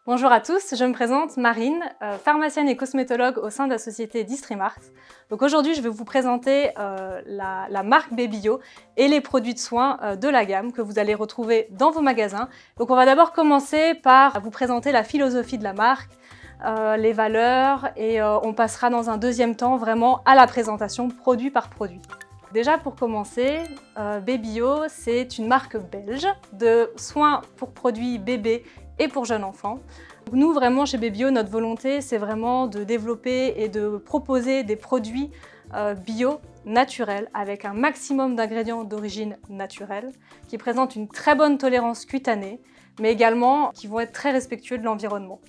Bonjour à tous, je me présente Marine, pharmacienne et cosmétologue au sein de la société Distrimark. Donc aujourd'hui, je vais vous présenter la marque Babyo et les produits de soins de la gamme que vous allez retrouver dans vos magasins. Donc on va d'abord commencer par vous présenter la philosophie de la marque, les valeurs et on passera dans un deuxième temps vraiment à la présentation produit par produit. Déjà pour commencer, Babyo c'est une marque belge de soins pour produits bébés et pour jeunes enfants. Nous, vraiment, chez Babyo, notre volonté, c'est vraiment de développer et de proposer des produits bio, naturels, avec un maximum d'ingrédients d'origine naturelle, qui présentent une très bonne tolérance cutanée, mais également qui vont être très respectueux de l'environnement.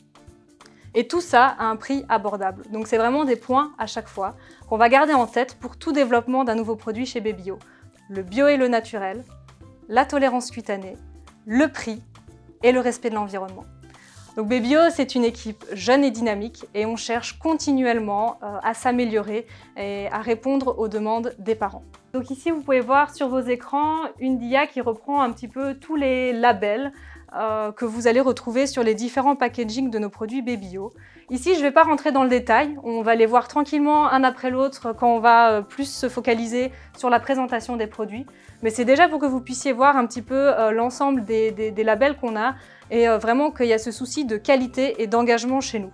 Et tout ça à un prix abordable. Donc c'est vraiment des points à chaque fois qu'on va garder en tête pour tout développement d'un nouveau produit chez Babyo. Le bio et le naturel, la tolérance cutanée, le prix, et le respect de l'environnement. Donc Babyo, c'est une équipe jeune et dynamique et on cherche continuellement à s'améliorer et à répondre aux demandes des parents. Donc ici, vous pouvez voir sur vos écrans une dia qui reprend un petit peu tous les labels que vous allez retrouver sur les différents packagings de nos produits Babyo. Ici, je ne vais pas rentrer dans le détail, on va les voir tranquillement un après l'autre quand on va plus se focaliser sur la présentation des produits. Mais c'est déjà pour que vous puissiez voir un petit peu l'ensemble des labels qu'on a et vraiment qu'il y a ce souci de qualité et d'engagement chez nous.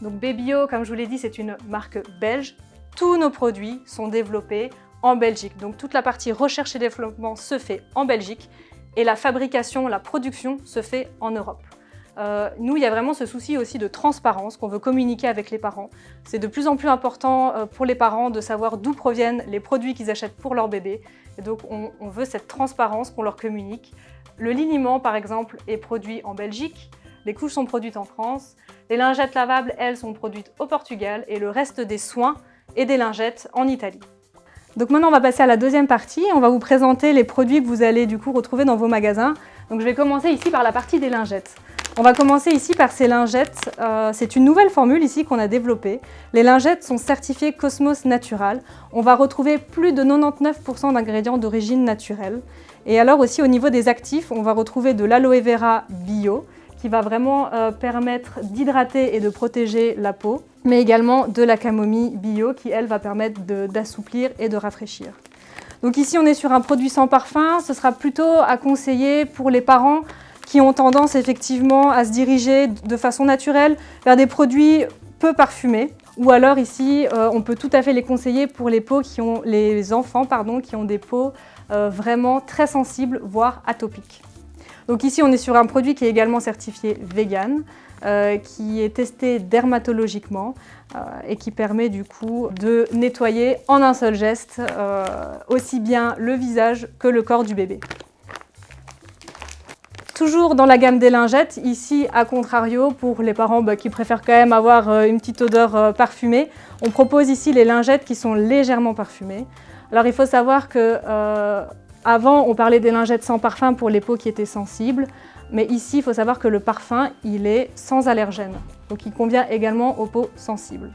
Donc Babyo, comme je vous l'ai dit, c'est une marque belge. Tous nos produits sont développés en Belgique. Donc toute la partie recherche et développement se fait en Belgique et la fabrication, la production se fait en Europe. Nous, il y a vraiment ce souci aussi de transparence qu'on veut communiquer avec les parents. C'est de plus en plus important pour les parents de savoir d'où proviennent les produits qu'ils achètent pour leur bébé. Et donc, on veut cette transparence qu'on leur communique. Le liniment, par exemple, est produit en Belgique. Les couches sont produites en France. Les lingettes lavables, elles, sont produites au Portugal. Et le reste des soins et des lingettes en Italie. Donc maintenant, on va passer à la deuxième partie. On va vous présenter les produits que vous allez du coup retrouver dans vos magasins. Donc je vais commencer ici par la partie des lingettes. On va commencer ici par ces lingettes. C'est une nouvelle formule ici qu'on a développée. Les lingettes sont certifiées Cosmos Natural. On va retrouver plus de 99% d'ingrédients d'origine naturelle. Et alors aussi au niveau des actifs, on va retrouver de l'aloe vera bio qui va vraiment permettre d'hydrater et de protéger la peau, mais également de la camomille bio qui, elle, va permettre d'assouplir et de rafraîchir. Donc ici, on est sur un produit sans parfum. Ce sera plutôt à conseiller pour les parents qui ont tendance effectivement à se diriger de façon naturelle vers des produits peu parfumés. Ou alors ici, on peut tout à fait les conseiller pour les enfants qui ont des peaux vraiment très sensibles, voire atopiques. Donc ici, on est sur un produit qui est également certifié vegan, qui est testé dermatologiquement et qui permet du coup de nettoyer en un seul geste aussi bien le visage que le corps du bébé. Toujours dans la gamme des lingettes, ici à contrario, pour les parents qui préfèrent quand même avoir une petite odeur parfumée, on propose ici les lingettes qui sont légèrement parfumées. Alors il faut savoir que avant, on parlait des lingettes sans parfum pour les peaux qui étaient sensibles, mais ici, il faut savoir que le parfum, il est sans allergène, donc il convient également aux peaux sensibles.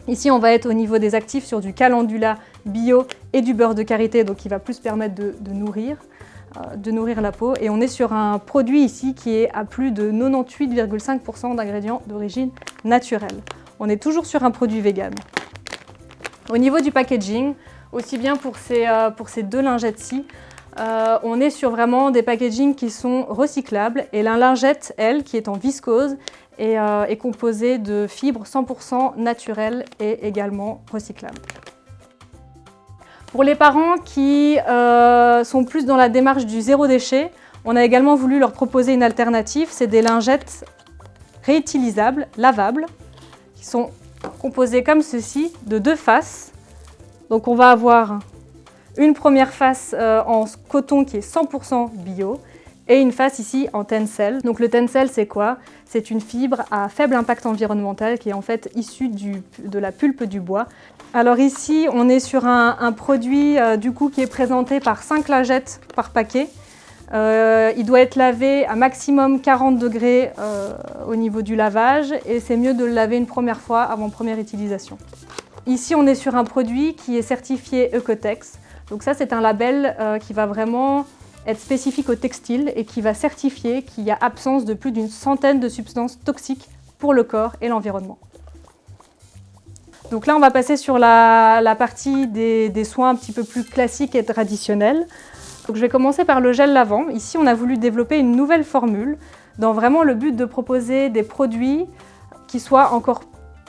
Ici, on va être au niveau des actifs sur du calendula bio et du beurre de karité, donc qui va plus permettre de nourrir la peau. Et on est sur un produit ici qui est à plus de 98,5% d'ingrédients d'origine naturelle. On est toujours sur un produit vegan. Au niveau du packaging, aussi bien pour ces deux lingettes-ci, on est sur vraiment des packagings qui sont recyclables et la lingette, elle, qui est en viscose, est composée de fibres 100% naturelles et également recyclables. Pour les parents qui sont plus dans la démarche du zéro déchet, on a également voulu leur proposer une alternative, c'est des lingettes réutilisables, lavables, qui sont composées comme ceci, de deux faces. Donc on va avoir une première face en coton qui est 100% bio et une face ici en tencel. Donc le tencel, c'est quoi? C'est une fibre à faible impact environnemental qui est en fait issue de la pulpe du bois. Alors ici, on est sur un produit du coup qui est présenté par 5 lingettes par paquet. Il doit être lavé à maximum 40 degrés au niveau du lavage et c'est mieux de le laver une première fois avant première utilisation. Ici, on est sur un produit qui est certifié Ecotex. Donc ça, c'est un label qui va vraiment être spécifique au textile et qui va certifier qu'il y a absence de plus d'une centaine de substances toxiques pour le corps et l'environnement. Donc là, on va passer sur la partie des soins un petit peu plus classiques et traditionnels. Donc je vais commencer par le gel lavant. Ici, on a voulu développer une nouvelle formule dans vraiment le but de proposer des produits qui soient encore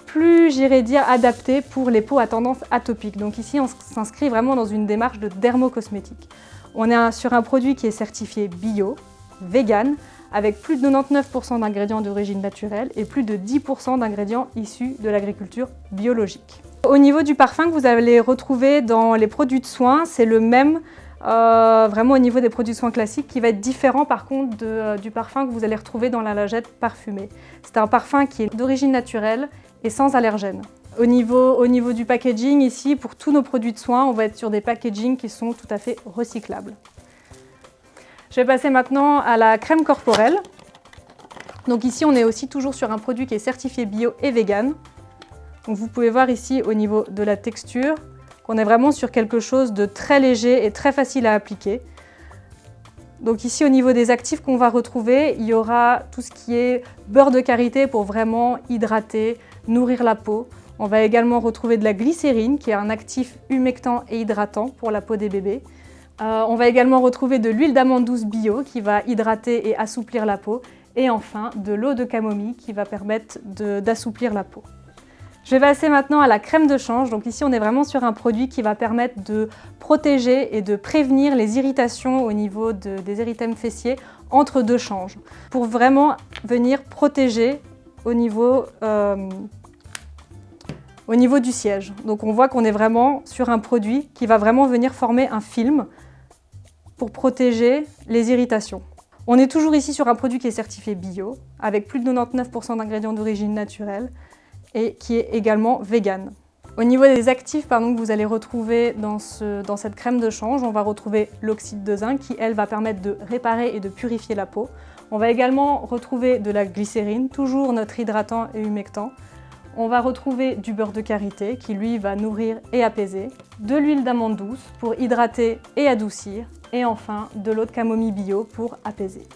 plus, j'irais dire, adaptés pour les peaux à tendance atopique. Donc ici, on s'inscrit vraiment dans une démarche de dermocosmétique. On est sur un produit qui est certifié bio, vegan, avec plus de 99% d'ingrédients d'origine naturelle et plus de 10% d'ingrédients issus de l'agriculture biologique. Au niveau du parfum que vous allez retrouver dans les produits de soins, c'est le même vraiment au niveau des produits de soins classiques, qui va être différent par contre du parfum que vous allez retrouver dans la lingette parfumée. C'est un parfum qui est d'origine naturelle et sans allergènes. Au niveau du packaging, ici, pour tous nos produits de soins, on va être sur des packagings qui sont tout à fait recyclables. Je vais passer maintenant à la crème corporelle. Donc ici, on est aussi toujours sur un produit qui est certifié bio et vegan. Donc vous pouvez voir ici au niveau de la texture qu'on est vraiment sur quelque chose de très léger et très facile à appliquer. Donc ici, au niveau des actifs qu'on va retrouver, il y aura tout ce qui est beurre de karité pour vraiment hydrater, nourrir la peau. On va également retrouver de la glycérine, qui est un actif humectant et hydratant pour la peau des bébés. On va également retrouver de l'huile d'amande douce bio, qui va hydrater et assouplir la peau. Et enfin, de l'eau de camomille, qui va permettre d'assouplir la peau. Je vais passer maintenant à la crème de change. Donc ici, on est vraiment sur un produit qui va permettre de protéger et de prévenir les irritations au niveau des érythèmes fessiers entre deux changes, pour vraiment venir protéger au niveau du siège. Donc on voit qu'on est vraiment sur un produit qui va vraiment venir former un film pour protéger les irritations. On est toujours ici sur un produit qui est certifié bio, avec plus de 99% d'ingrédients d'origine naturelle, et qui est également vegan. Au niveau des actifs que vous allez retrouver dans cette crème de change, on va retrouver l'oxyde de zinc qui, elle, va permettre de réparer et de purifier la peau. On va également retrouver de la glycérine, toujours notre hydratant et humectant. On va retrouver du beurre de karité qui, lui, va nourrir et apaiser. De l'huile d'amande douce pour hydrater et adoucir. Et enfin, de l'eau de camomille bio pour apaiser.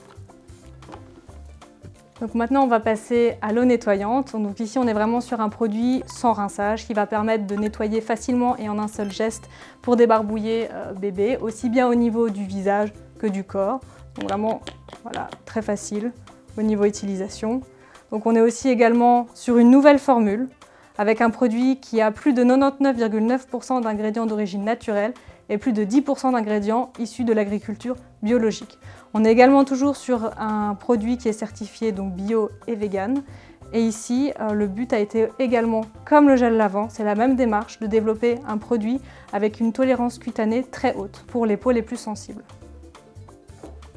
Donc maintenant, on va passer à l'eau nettoyante. Donc ici, on est vraiment sur un produit sans rinçage qui va permettre de nettoyer facilement et en un seul geste pour débarbouiller bébé, aussi bien au niveau du visage que du corps. Donc vraiment, voilà, très facile au niveau utilisation. Donc on est aussi également sur une nouvelle formule avec un produit qui a plus de 99,9% d'ingrédients d'origine naturelle et plus de 10% d'ingrédients issus de l'agriculture biologique. On est également toujours sur un produit qui est certifié donc bio et vegan. Et ici, le but a été également, comme le gel lavant, c'est la même démarche de développer un produit avec une tolérance cutanée très haute pour les peaux les plus sensibles.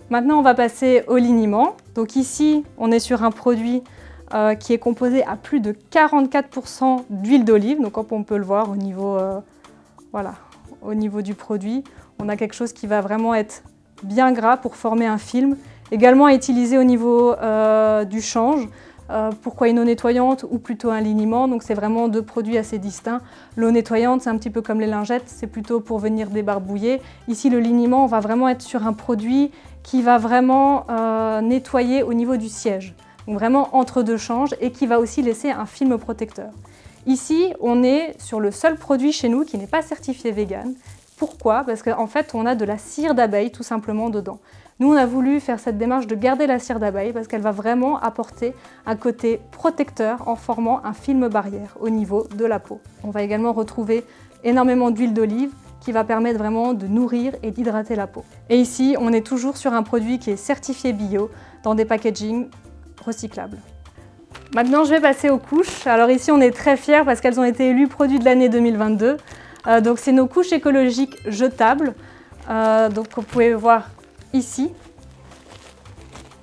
Maintenant, on va passer au liniment. Donc ici, on est sur un produit qui est composé à plus de 44% d'huile d'olive. Donc comme on peut le voir au niveau, au niveau du produit, on a quelque chose qui va vraiment être bien gras pour former un film. Également à utiliser au niveau du change. Pourquoi une eau nettoyante ou plutôt un liniment? Donc c'est vraiment deux produits assez distincts. L'eau nettoyante, c'est un petit peu comme les lingettes, c'est plutôt pour venir débarbouiller. Ici, le liniment, on va vraiment être sur un produit qui va vraiment nettoyer au niveau du siège. Donc vraiment entre deux changes et qui va aussi laisser un film protecteur. Ici, on est sur le seul produit chez nous qui n'est pas certifié vegan. Pourquoi? Parce qu'en fait, on a de la cire d'abeille tout simplement dedans. Nous, on a voulu faire cette démarche de garder la cire d'abeille parce qu'elle va vraiment apporter un côté protecteur en formant un film barrière au niveau de la peau. On va également retrouver énormément d'huile d'olive qui va permettre vraiment de nourrir et d'hydrater la peau. Et ici, on est toujours sur un produit qui est certifié bio dans des packagings recyclables. Maintenant, je vais passer aux couches. Alors ici, on est très fiers parce qu'elles ont été élues produits de l'année 2022. Donc c'est nos couches écologiques jetables. Donc vous pouvez voir ici.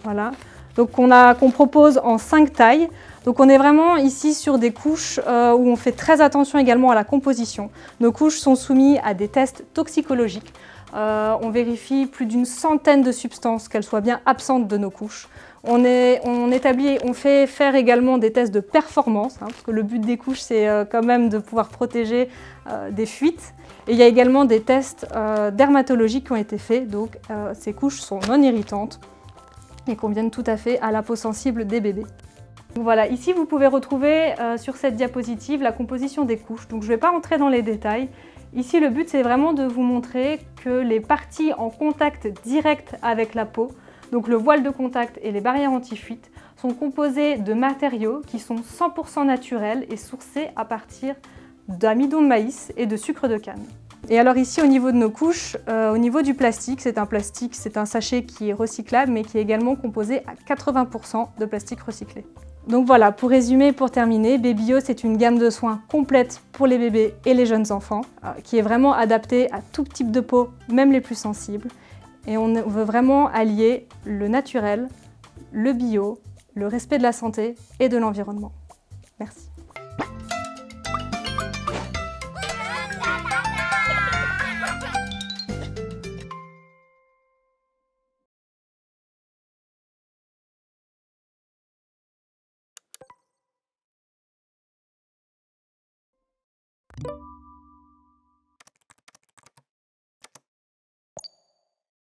Voilà. Donc qu'on propose en 5 tailles. Donc on est vraiment ici sur des couches où on fait très attention également à la composition. Nos couches sont soumises à des tests toxicologiques On vérifie plus d'une centaine de substances, qu'elles soient bien absentes de nos couches. On fait faire également des tests de performance, parce que le but des couches, c'est quand même de pouvoir protéger des fuites. Et il y a également des tests dermatologiques qui ont été faits, donc ces couches sont non irritantes et conviennent tout à fait à la peau sensible des bébés. Donc voilà, ici vous pouvez retrouver sur cette diapositive la composition des couches. Donc je ne vais pas entrer dans les détails. Ici le but c'est vraiment de vous montrer que les parties en contact direct avec la peau, donc le voile de contact et les barrières anti-fuite, sont composées de matériaux qui sont 100% naturels et sourcés à partir d'amidon de maïs et de sucre de canne. Et alors ici, au niveau de nos couches, au niveau du plastique, c'est un sachet qui est recyclable, mais qui est également composé à 80% de plastique recyclé. Donc voilà, pour résumer, pour terminer, Babyo, c'est une gamme de soins complète pour les bébés et les jeunes enfants, qui est vraiment adaptée à tout type de peau, même les plus sensibles. Et on veut vraiment allier le naturel, le bio, le respect de la santé et de l'environnement. Merci.